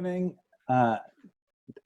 Morning,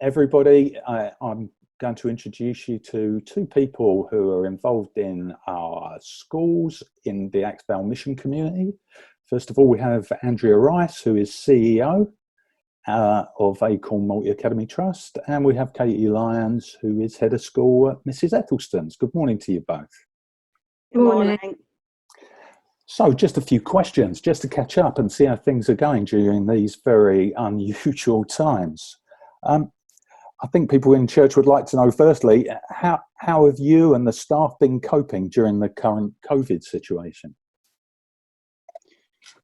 everybody. I'm going to introduce you to two people who are involved in our schools in the Axbell Mission community. First of all, we have Andrea Rice, who is CEO of Acorn Multi Academy Trust, and we have Katie Lyons, who is head of school at Mrs. Ethelston's. Good morning to you both. Good morning. So just a few questions just to catch up and see how things are going during these very unusual times. I think people in church would like to know, firstly, how have you and the staff been coping during the current COVID situation?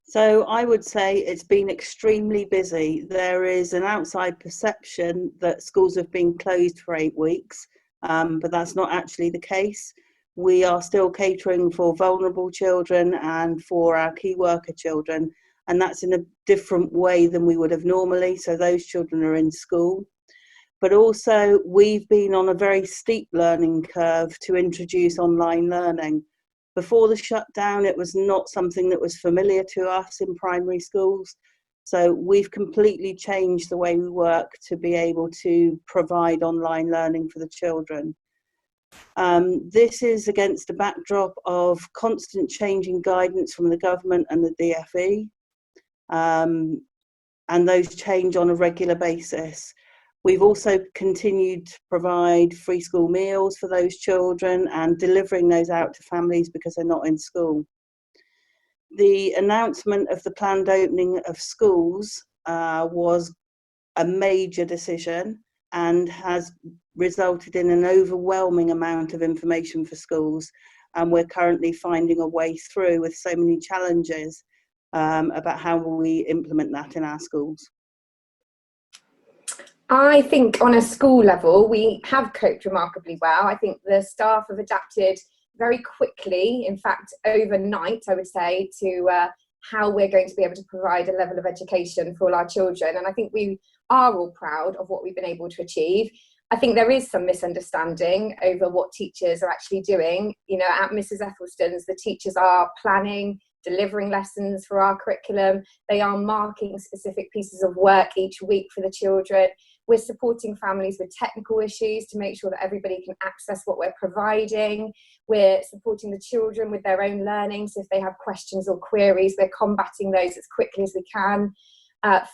So I would say it's been extremely busy. There is an outside perception that schools have been closed for 8 weeks, but that's not actually the case. We are still catering for vulnerable children and for our key worker children, and that's in a different way than we would have normally. So those children are in school. But also we've been on a very steep learning curve to introduce online learning. Before the shutdown, it was not something that was familiar to us in primary schools. So we've completely changed the way we work to be able to provide online learning for the children. This is against a backdrop of constant changing guidance from the government and the DFE, and those change on a regular basis. We've also continued to provide free school meals for those children and delivering those out to families because they're not in school. The announcement of the planned opening of schools was a major decision and has resulted in an overwhelming amount of information for schools, and we're currently finding a way through with so many challenges about how we implement that in our schools. I think on a school level we have coped remarkably well. I think the staff have adapted very quickly, in fact overnight I would say, to how we're going to be able to provide a level of education for all our children, and I think we are all proud of what we've been able to achieve. I think there is some misunderstanding over what teachers are actually doing. You know, at Mrs. Ethelston's, the teachers are planning, delivering lessons for our curriculum. They are marking specific pieces of work each week for the children. We're supporting families with technical issues to make sure that everybody can access what we're providing. We're supporting the children with their own learning. So if they have questions or queries, we're combating those as quickly as we can.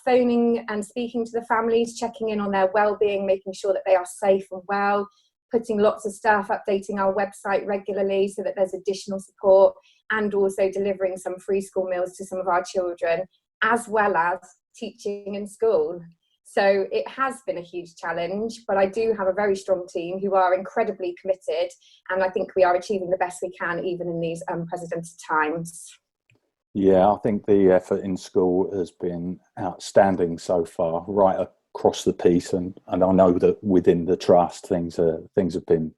Phoning and speaking to the families, checking in on their well-being, making sure that they are safe and well, putting lots of stuff, updating our website regularly so that there's additional support, and also delivering some free school meals to some of our children, as well as teaching in school. So it has been a huge challenge, but I do have a very strong team who are incredibly committed, and I think we are achieving the best we can even in these unprecedented times. Yeah, I think the effort in school has been outstanding so far, right across the piece, and I know that within the trust things have been,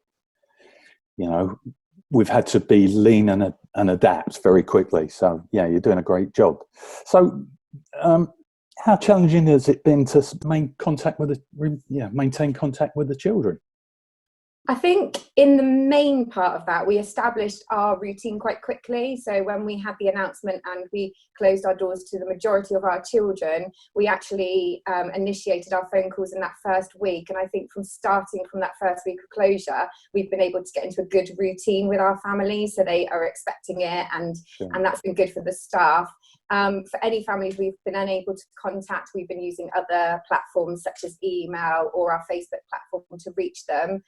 you know, we've had to be lean and adapt very quickly. So yeah, you're doing a great job. So how challenging has it been to maintain contact with the children? I think in the main part of that, we established our routine quite quickly. So when we had the announcement and we closed our doors to the majority of our children, we actually initiated our phone calls in that first week. And I think from starting from that first week of closure, we've been able to get into a good routine with our families. So they are expecting it, and that's been good for the staff. For any families we've been unable to contact, we've been using other platforms such as email or our Facebook platform to reach them.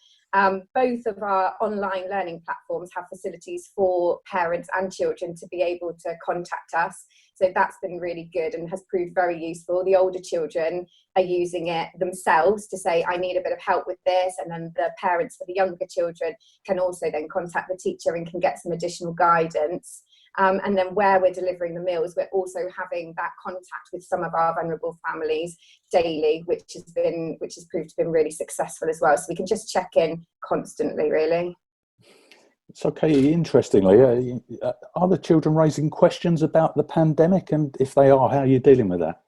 Both of our online learning platforms have facilities for parents and children to be able to contact us. So that's been really good and has proved very useful. The older children are using it themselves to say, I need a bit of help with this. And then the parents for the younger children can also then contact the teacher and can get some additional guidance. And then where we're delivering the meals, we're also having that contact with some of our vulnerable families daily, which has proved to be really successful as well. So we can just check in constantly, really. It's okay. Interestingly, are the children raising questions about the pandemic? And if they are, how are you dealing with that?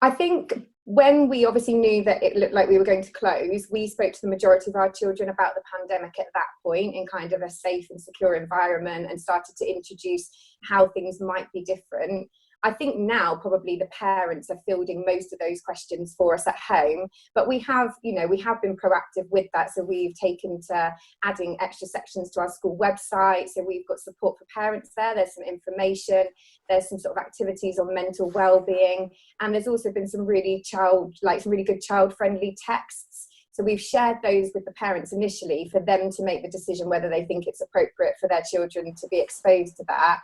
I think when we obviously knew that it looked like we were going to close, we spoke to the majority of our children about the pandemic at that point in kind of a safe and secure environment, and started to introduce how things might be different. I think now probably the parents are fielding most of those questions for us at home, but we have been proactive with that. So we've taken to adding extra sections to our school website. So we've got support for parents there. There's some information, there's some sort of activities on mental well-being, and there's also been some really good child-friendly texts. So we've shared those with the parents initially for them to make the decision whether they think it's appropriate for their children to be exposed to that.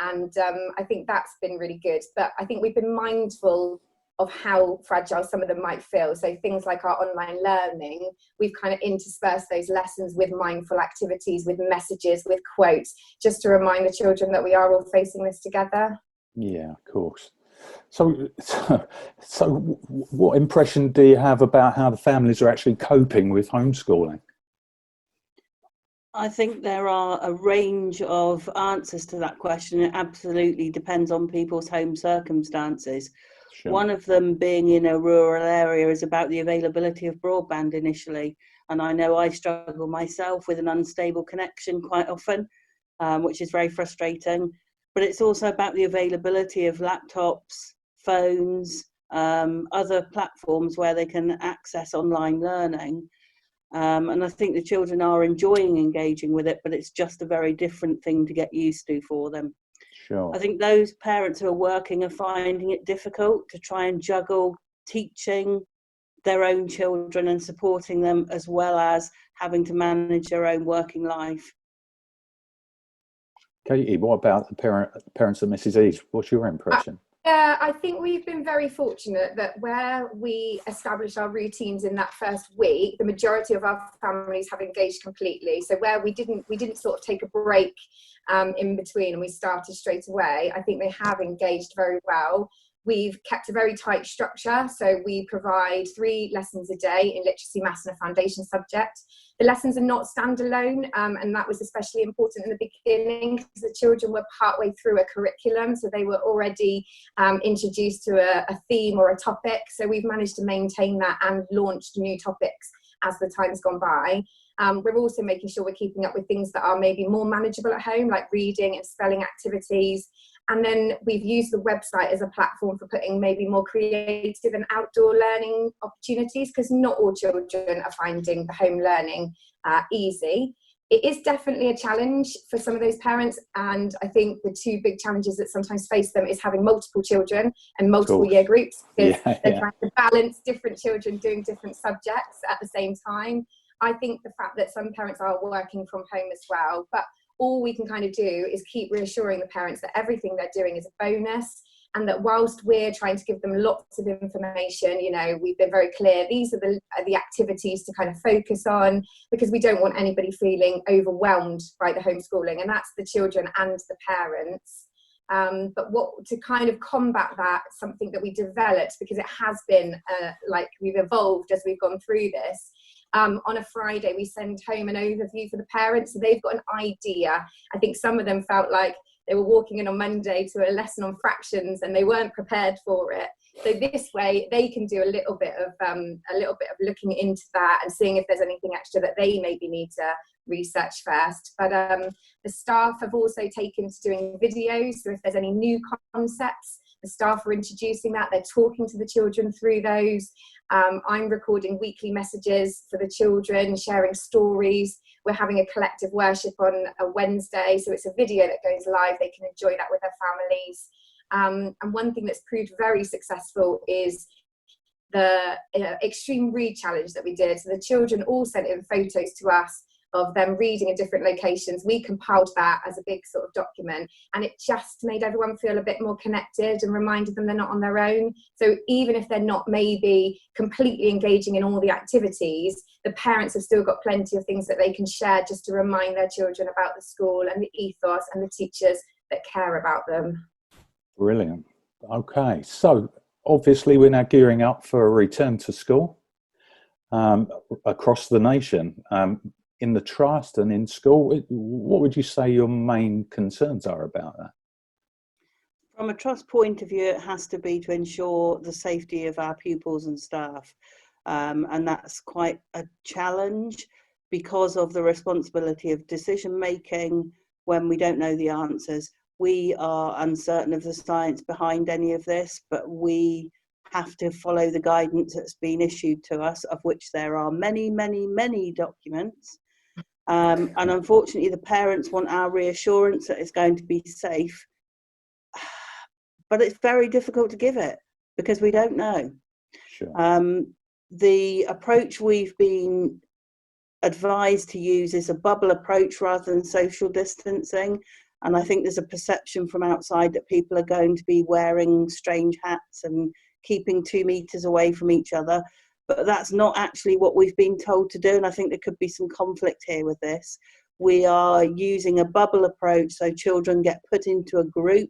And I think that's been really good. But I think we've been mindful of how fragile some of them might feel. So things like our online learning, we've kind of interspersed those lessons with mindful activities, with messages, with quotes, just to remind the children that we are all facing this together. Yeah, of course. So what impression do you have about how the families are actually coping with homeschooling? I think there are a range of answers to that question. It absolutely depends on people's home circumstances. Sure. One of them, being in a rural area, is about the availability of broadband initially. And I know I struggle myself with an unstable connection quite often, which is very frustrating. But it's also about the availability of laptops, phones, other platforms where they can access online learning. And I think the children are enjoying engaging with it, but it's just a very different thing to get used to for them. Sure. I think those parents who are working are finding it difficult to try and juggle teaching their own children and supporting them, as well as having to manage their own working life. Katie, what about the parents of Mrs. Eves? What's your impression? Yeah, I think we've been very fortunate that where we established our routines in that first week, the majority of our families have engaged completely. So where we didn't sort of take a break in between and we started straight away, I think they have engaged very well. We've kept a very tight structure, so we provide 3 lessons a day in literacy, maths and a foundation subject. The lessons are not standalone, and that was especially important in the beginning because the children were partway through a curriculum, so they were already introduced to a theme or a topic. So we've managed to maintain that and launched new topics as the time's gone by. We're also making sure we're keeping up with things that are maybe more manageable at home, like reading and spelling activities. And then we've used the website as a platform for putting maybe more creative and outdoor learning opportunities, because not all children are finding the home learning easy. It is definitely a challenge for some of those parents, and I think the 2 big challenges that sometimes face them is having multiple children and multiple year groups, because they're trying to balance different children doing different subjects at the same time. I think the fact that some parents are working from home as well, but all we can kind of do is keep reassuring the parents that everything they're doing is a bonus, and that whilst we're trying to give them lots of information, you know, we've been very clear, these are the activities to kind of focus on, because we don't want anybody feeling overwhelmed by the homeschooling, and that's the children and the parents. But to kind of combat that, something that we developed, because it has been like we've evolved as we've gone through this. On a Friday, we send home an overview for the parents, so they've got an idea. I think some of them felt like they were walking in on Monday to a lesson on fractions and they weren't prepared for it. So this way, they can do a little bit of looking into that and seeing if there's anything extra that they maybe need to research first. But the staff have also taken to doing videos, so if there's any new concepts, the staff are introducing that. They're talking to the children through those. I'm recording weekly messages for the children, sharing stories. We're having a collective worship on a Wednesday, so it's a video that goes live. They can enjoy that with their families. And one thing that's proved very successful is the extreme read challenge that we did. So the children all sent in photos to us of them reading in different locations. We compiled that as a big sort of document, and it just made everyone feel a bit more connected and reminded them they're not on their own. So even if they're not maybe completely engaging in all the activities, the parents have still got plenty of things that they can share just to remind their children about the school and the ethos and the teachers that care about them. Brilliant. Okay, so obviously we're now gearing up for a return to school across the nation. In the trust and in school, what would you say your main concerns are about that? From a trust point of view, it has to be to ensure the safety of our pupils and staff. And that's quite a challenge because of the responsibility of decision making when we don't know the answers. We are uncertain of the science behind any of this, but we have to follow the guidance that's been issued to us, of which there are many, many, many documents. And unfortunately, the parents want our reassurance that it's going to be safe. But it's very difficult to give it because we don't know. Sure. The approach we've been advised to use is a bubble approach rather than social distancing. And I think there's a perception from outside that people are going to be wearing strange hats and keeping 2 meters away from each other. But that's not actually what we've been told to do. And I think there could be some conflict here with this. We are using a bubble approach, so children get put into a group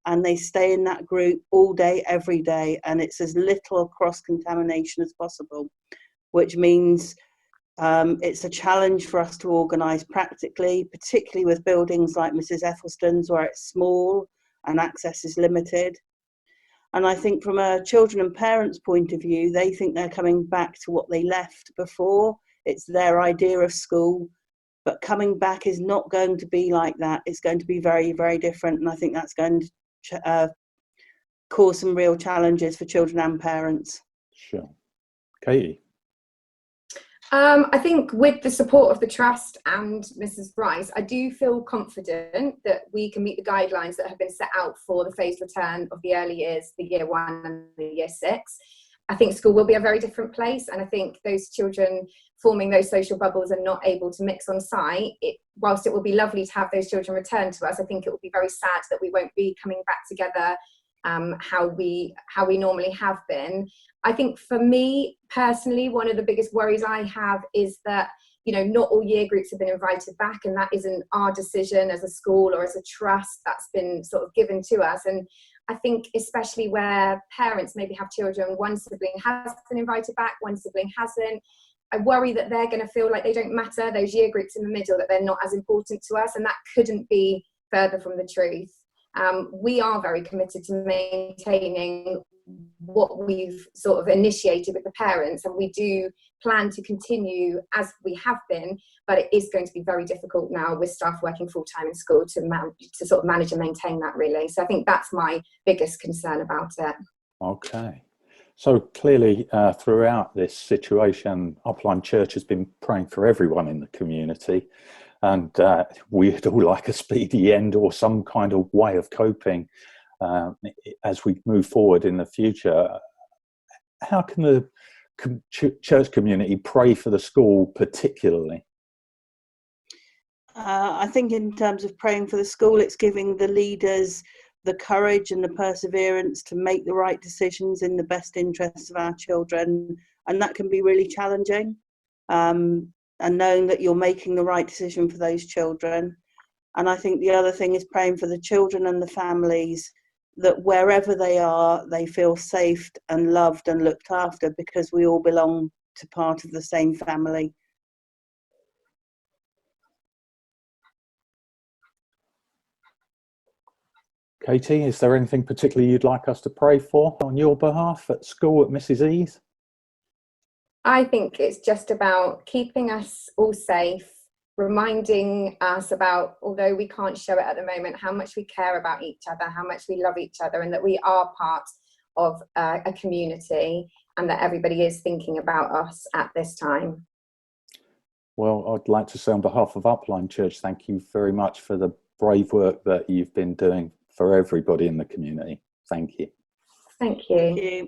and they stay in that group all day, every day. And it's as little cross-contamination as possible, which means it's a challenge for us to organise practically, particularly with buildings like Mrs. Ethelstone's, where it's small and access is limited. And I think from a children and parents' point of view, they think they're coming back to what they left before. It's their idea of school, but coming back is not going to be like that. It's going to be very, very different. And I think that's going to cause some real challenges for children and parents. Sure. Katie? I think with the support of the Trust and Mrs. Bryce, I do feel confident that we can meet the guidelines that have been set out for the phased return of the early years, the year 1 and the year 6. I think school will be a very different place, and I think those children forming those social bubbles and not able to mix on site, whilst it will be lovely to have those children return to us, I think it will be very sad that we won't be coming back together how we normally have been. I think for me personally, one of the biggest worries I have is that, you know, not all year groups have been invited back, and that isn't our decision as a school or as a trust. That's been sort of given to us. And I think especially where parents maybe have children, one sibling has been invited back, one sibling hasn't, I worry that they're going to feel like they don't matter, those year groups in the middle, that they're not as important to us, and that couldn't be further from the truth. We are very committed to maintaining what we've sort of initiated with the parents, and we do plan to continue as we have been, but it is going to be very difficult now with staff working full-time in school to sort of manage and maintain that, really. So I think that's my biggest concern about it. Okay. So clearly throughout this situation, Upline Church has been praying for everyone in the community, and we'd all like a speedy end or some kind of way of coping as we move forward in the future. How can the church community pray for the school particularly? I think in terms of praying for the school, it's giving the leaders the courage and the perseverance to make the right decisions in the best interests of our children, and that can be really challenging, and knowing that you're making the right decision for those children. And I think the other thing is praying for the children and the families, that wherever they are, they feel safe and loved and looked after, because we all belong to part of the same family. Katie, is there anything particularly you'd like us to pray for on your behalf at school at Mrs. E's? I think it's just about keeping us all safe, reminding us about, although we can't show it at the moment, how much we care about each other, how much we love each other, and that we are part of a community, and that everybody is thinking about us at this time. Well, I'd like to say on behalf of Upline Church, thank you very much for the brave work that you've been doing for everybody in the community. Thank you. Thank you. Thank you.